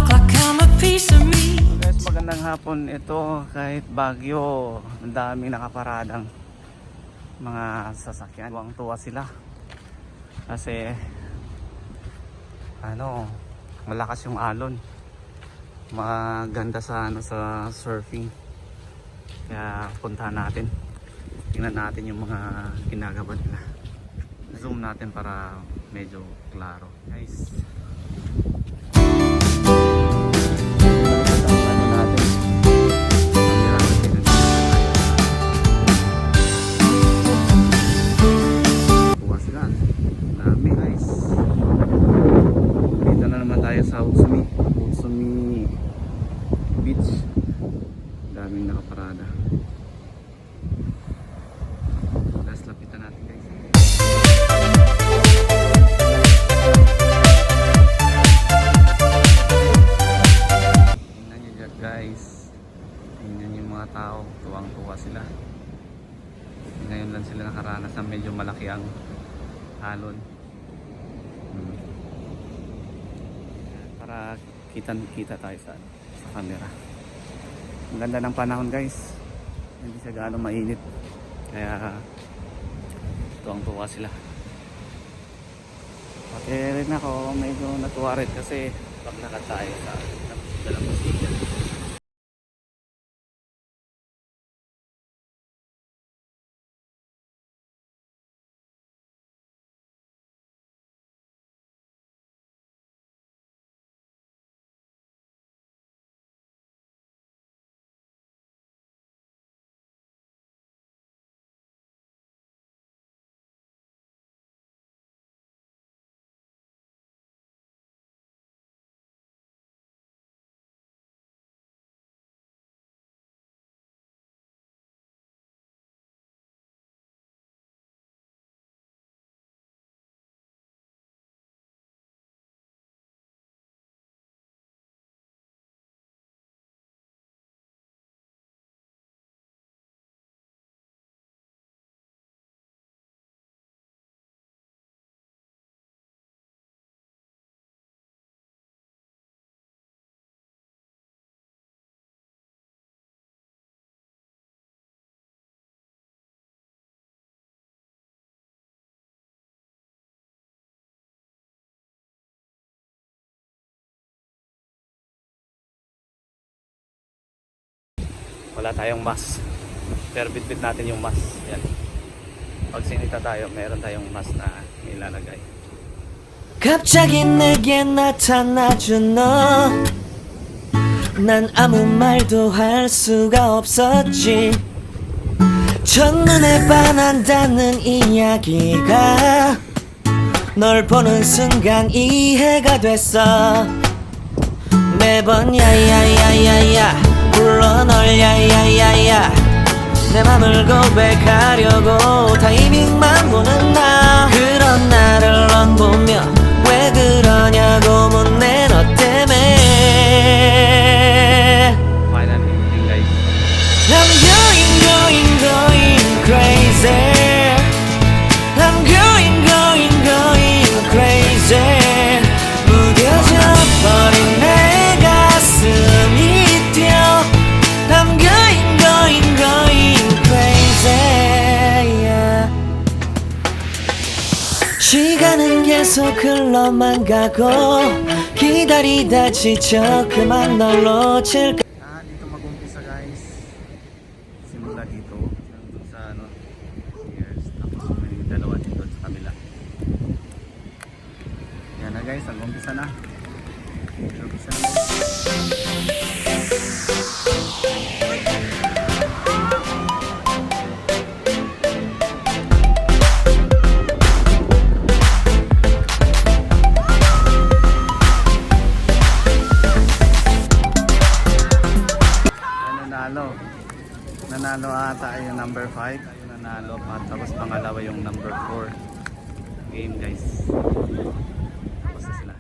like I'm a piece of me. Guys, magandang hapon. Ito kahit bagyo, ang daming nakaparadang mga sasakyan. Tuwang-tuwa sila kasi malakas yung alon, maganda sa sa surfing, kaya puntahan natin, tingnan natin yung mga ginagawa nila. Zoom natin para medyo klaro guys. Sa Utsumi Beach, daming nakaparada. Last lapitan natin guys. Tingnan nyo dyan guys, tingnan yung mga tao, tuwang-tuwa sila. Ngayon lang sila nakaranas ng medyo malaki ang alon. Para kita tayo sa camera. Ang ganda ng panahon guys, hindi siya gaano mainit, kaya tuwang-tuwa sila. Pati rin ako medyo natuwa rin kasi paglakad tayo sa Dalampasigan. Wala tayong mask, pero bitbit natin yung mask. Yan. Pag sinita tayo, meron tayong mask na ilalagay. 갑자기 내게 나타나준 너, 난 아무 말도 할 수가 없었지. 첫눈에 반한다는 이야기가 널 보는 순간 이해가 됐어. 매번 야야야야야 불러 널 야야야야, 내 맘을 고백하려고 타이밍만 보는 나. 그런 나를 넌 보며 왜 그러냐고 묻네. 너 때문에 Finally, guys. I'm going crazy. I'm going crazy. 무뎌져 버린 내 가슴이 뛰어. I'm going crazy, yeah. 시간은 계속 흘러만 가고 기다리다 지쳐 그만 널 놓칠까. Dito mag-umpisa guys. Simula dito hanggang sa yes, tapos may dalawa dito sa kabila. Yan na guys, mag-umpisa na. Mag-umpisa na. Nanalo ata yung number 5, yung nanalo pa, tapos pangalawa yung number 4 game guys. Tapos na sila.